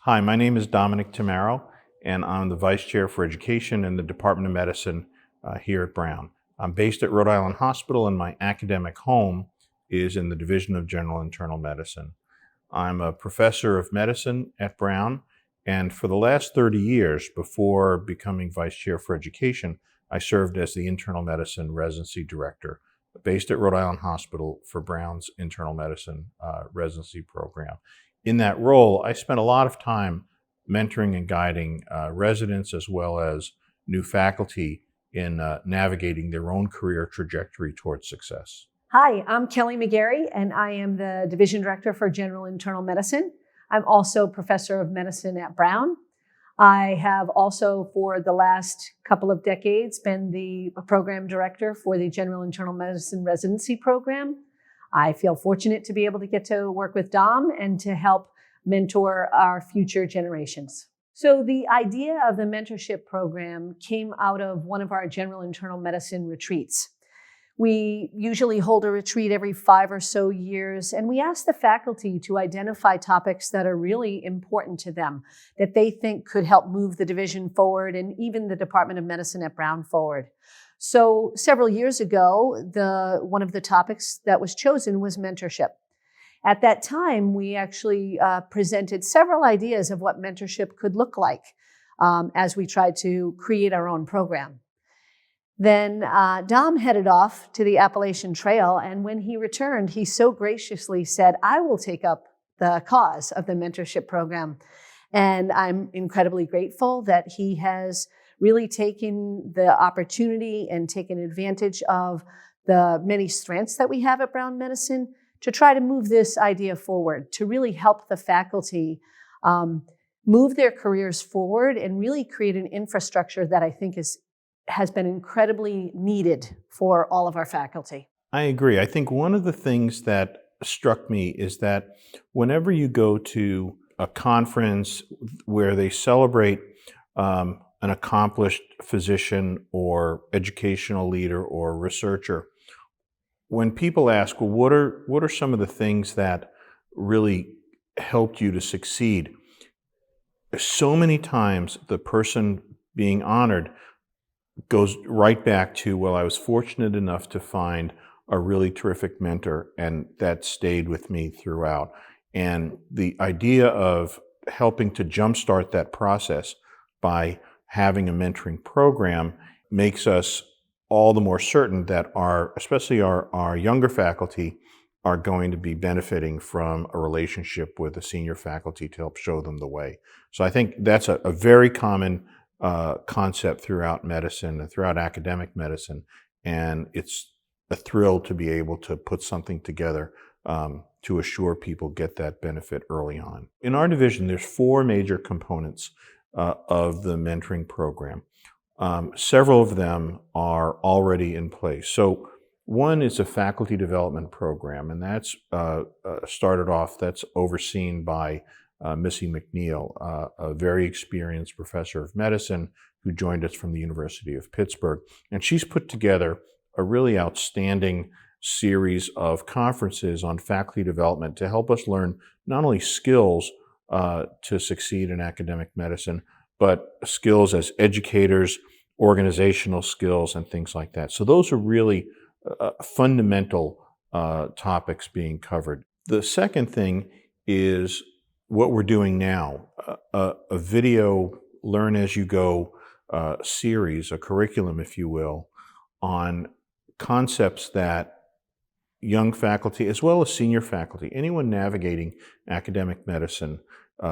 Hi, my name is Dominic Tamaro, and I'm the Vice Chair for Education in the Department of Medicine here at Brown. I'm based at Rhode Island Hospital, and my academic home is in the Division of General Internal Medicine. I'm a professor of medicine at Brown, and for the last 30 years, before becoming Vice Chair for Education, I served as the Internal Medicine Residency Director, based at Rhode Island Hospital for Brown's Internal Medicine Residency Program. In that role, I spent a lot of time mentoring and guiding residents as well as new faculty in navigating their own career trajectory towards success. Hi, I'm Kelly McGarry, and I am the Division Director for General Internal Medicine. I'm also Professor of Medicine at Brown. I have also, for the last couple of decades, been the Program Director for the General Internal Medicine Residency Program. I feel fortunate to be able to get to work with Dom and to help mentor our future generations. So the idea of the mentorship program came out of one of our general internal medicine retreats. We usually hold a retreat every 5 or so years, and we ask the faculty to identify topics that are really important to them, that they think could help move the division forward and even the Department of Medicine at Brown forward. So several years ago, one of the topics that was chosen was mentorship. At that time, we actually presented several ideas of what mentorship could look like as we tried to create our own program. Then Dom headed off to the Appalachian Trail, and when he returned, he so graciously said, "I will take up the cause of the mentorship program." And I'm incredibly grateful that he has really taken the opportunity and taken advantage of the many strengths that we have at Brown Medicine to try to move this idea forward, to really help the faculty move their careers forward and really create an infrastructure that I think has been incredibly needed for all of our faculty. I agree. I think one of the things that struck me is that whenever you go to a conference where they celebrate an accomplished physician or educational leader or researcher, when people ask, well, what are some of the things that really helped you to succeed? So many times the person being honored goes right back to, well, I was fortunate enough to find a really terrific mentor, and that stayed with me throughout. And the idea of helping to jumpstart that process by having a mentoring program makes us all the more certain that especially our younger faculty are going to be benefiting from a relationship with a senior faculty to help show them the way. So I think that's a very common concept throughout medicine, throughout academic medicine, and it's a thrill to be able to put something together to assure people get that benefit early on. In our division, there's 4 major components of the mentoring program. Several of them are already in place. So one is a faculty development program, and that's that's overseen by Missy McNeil, a very experienced professor of medicine who joined us from the University of Pittsburgh. And she's put together a really outstanding series of conferences on faculty development to help us learn not only skills to succeed in academic medicine, but skills as educators, organizational skills, and things like that. So those are really fundamental topics being covered. The second thing is what we're doing now, a video learn-as-you-go series, a curriculum, if you will, on concepts that young faculty, as well as senior faculty, anyone navigating academic medicine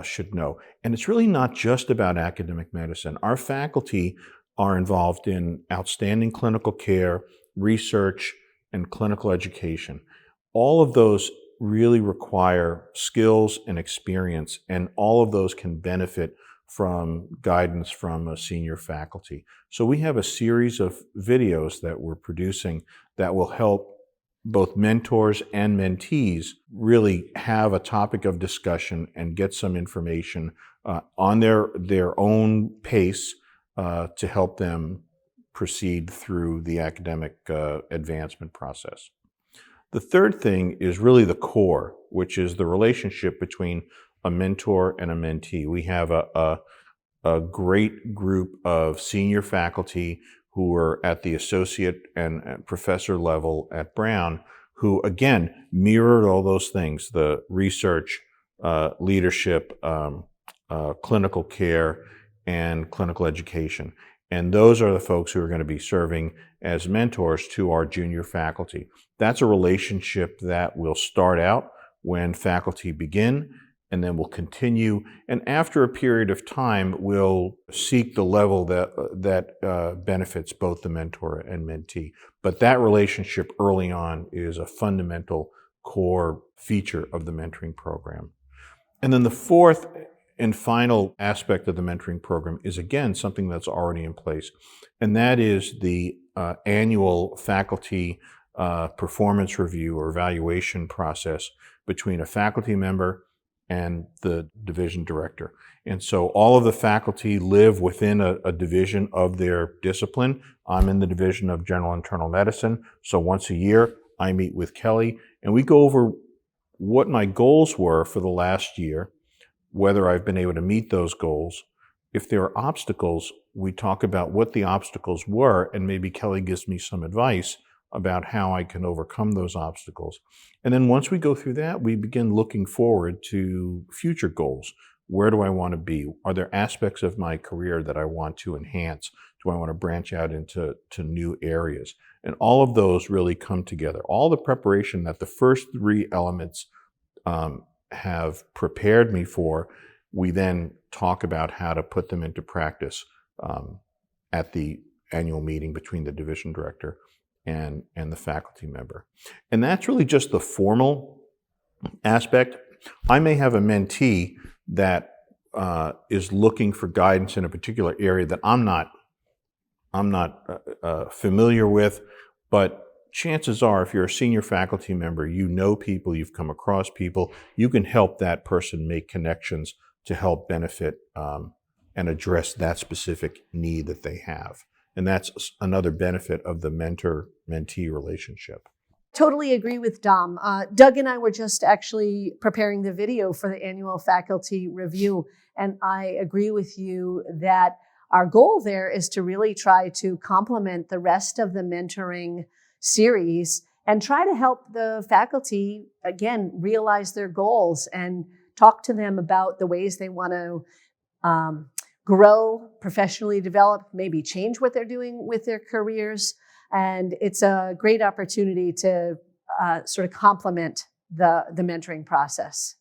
should know. And it's really not just about academic medicine. Our faculty are involved in outstanding clinical care, research, and clinical education. All of those really require skills and experience, and all of those can benefit from guidance from a senior faculty. So we have a series of videos that we're producing that will help both mentors and mentees really have a topic of discussion and get some information on their own pace to help them proceed through the academic advancement process. The third thing is really the core, which is the relationship between a mentor and a mentee. We have a great group of senior faculty who are at the associate and professor level at Brown, who again mirrored all those things: the research, leadership, clinical care, and clinical education. And those are the folks who are going to be serving as mentors to our junior faculty. That's a relationship that will start out when faculty begin, and then will continue. And after a period of time, we'll seek the level that benefits both the mentor and mentee. But that relationship early on is a fundamental core feature of the mentoring program. And then the fourth and final aspect of the mentoring program is, again, something that's already in place, and that is the annual faculty performance review or evaluation process between a faculty member and the division director. And so all of the faculty live within a division of their discipline. I'm in the division of general internal medicine, so once a year I meet with Kelly and we go over what my goals were for the last year, whether I've been able to meet those goals. If there are obstacles, we talk about what the obstacles were, and maybe Kelly gives me some advice about how I can overcome those obstacles. And then once we go through that, we begin looking forward to future goals. Where do I want to be? Are there aspects of my career that I want to enhance? Do I want to branch out into new areas? And all of those really come together. All the preparation that the first three elements have prepared me for, we then talk about how to put them into practice at the annual meeting between the division director and the faculty member. And that's really just the formal aspect. I may have a mentee that is looking for guidance in a particular area that I'm not familiar with, but chances are, if you're a senior faculty member, you know people, you've come across people, you can help that person make connections to help benefit and address that specific need that they have. And that's another benefit of the mentor-mentee relationship. Totally agree with Dom. Doug and I were just actually preparing the video for the annual faculty review, and I agree with you that our goal there is to really try to complement the rest of the mentoring series and try to help the faculty, again, realize their goals and talk to them about the ways they want to grow, professionally develop, maybe change what they're doing with their careers. And it's a great opportunity to sort of complement the mentoring process.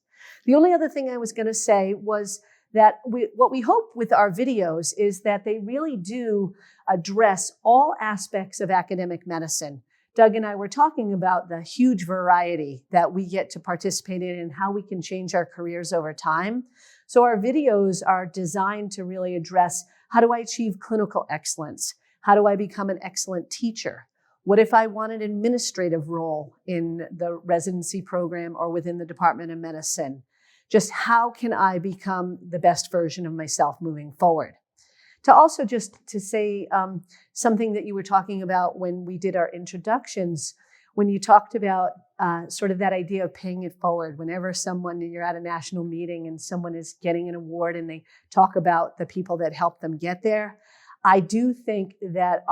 The only other thing I was going to say was that what we hope with our videos is that they really do address all aspects of academic medicine. Doug and I were talking about the huge variety that we get to participate in and how we can change our careers over time. So our videos are designed to really address, how do I achieve clinical excellence? How do I become an excellent teacher? What if I want an administrative role in the residency program or within the Department of Medicine? Just how can I become the best version of myself moving forward? To also just to say something that you were talking about when we did our introductions, when you talked about sort of that idea of paying it forward. Whenever you're at a national meeting and someone is getting an award and they talk about the people that helped them get there, I do think that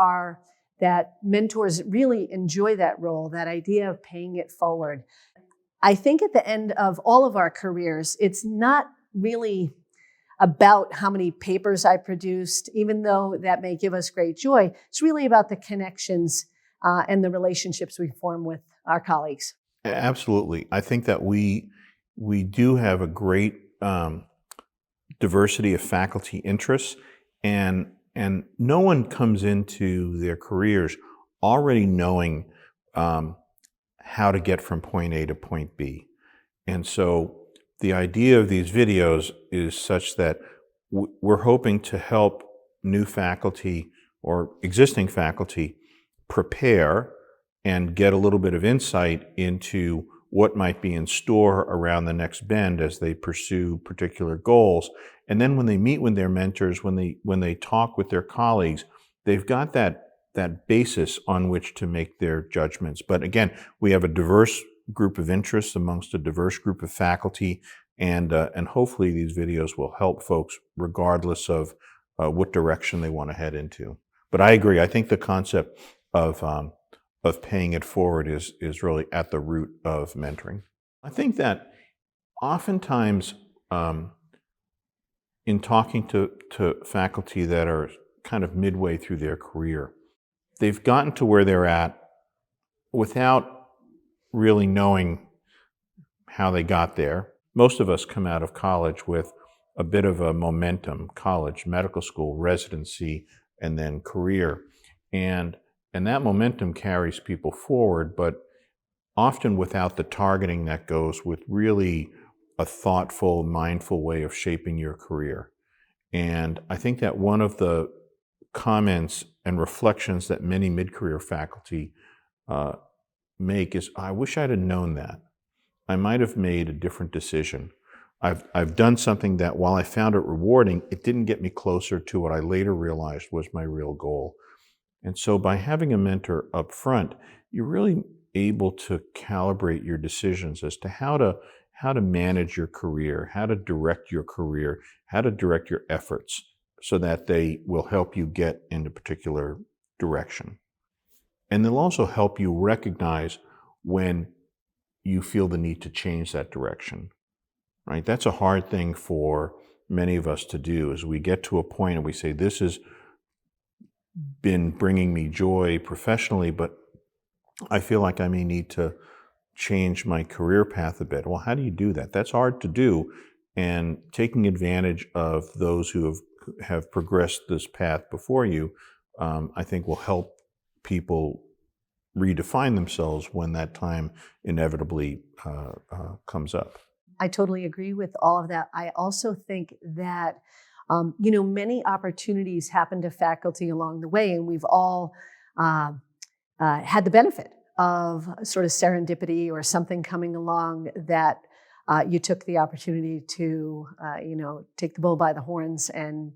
that mentors really enjoy that role, that idea of paying it forward. I think at the end of all of our careers, it's not really about how many papers I produced, even though that may give us great joy. It's really about the connections and the relationships we form with our colleagues. Absolutely. I think that we do have a great diversity of faculty interests, and no one comes into their careers already knowing how to get from point A to point B. And so the idea of these videos is such that we're hoping to help new faculty or existing faculty prepare and get a little bit of insight into what might be in store around the next bend as they pursue particular goals. And then when they meet with their mentors, when they talk with their colleagues, they've got that basis on which to make their judgments. But again, we have a diverse group of interests amongst a diverse group of faculty, And hopefully these videos will help folks regardless of what direction they want to head into. But I agree. I think the concept of paying it forward is really at the root of mentoring. I think that oftentimes in talking to faculty that are kind of midway through their career, they've gotten to where they're at without really knowing how they got there. Most of us come out of college with a bit of a momentum: college, medical school, residency, and then career. And that momentum carries people forward, but often without the targeting that goes with really a thoughtful, mindful way of shaping your career. And I think that one of the comments and reflections that many mid-career faculty make is, I wish I'd have known that. I might have made a different decision. I've done something that, while I found it rewarding, it didn't get me closer to what I later realized was my real goal. And so by having a mentor up front, you're really able to calibrate your decisions as to how to manage your career, how to direct your career, how to direct your efforts so that they will help you get in a particular direction. And they'll also help you recognize when you feel the need to change that direction, right? That's a hard thing for many of us to do, is we get to a point and we say, this has been bringing me joy professionally, but I feel like I may need to change my career path a bit. Well, how do you do that? That's hard to do. And taking advantage of those who have progressed this path before you, I think will help people redefine themselves when that time inevitably comes up. I totally agree with all of that. I also think that, many opportunities happen to faculty along the way, and we've all had the benefit of sort of serendipity or something coming along that you took the opportunity to, take the bull by the horns and,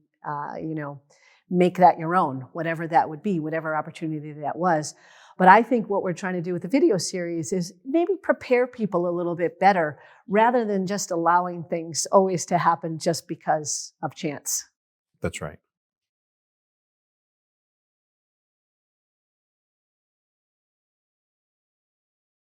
make that your own, whatever that would be, whatever opportunity that was. But I think what we're trying to do with the video series is maybe prepare people a little bit better, rather than just allowing things always to happen just because of chance. That's right.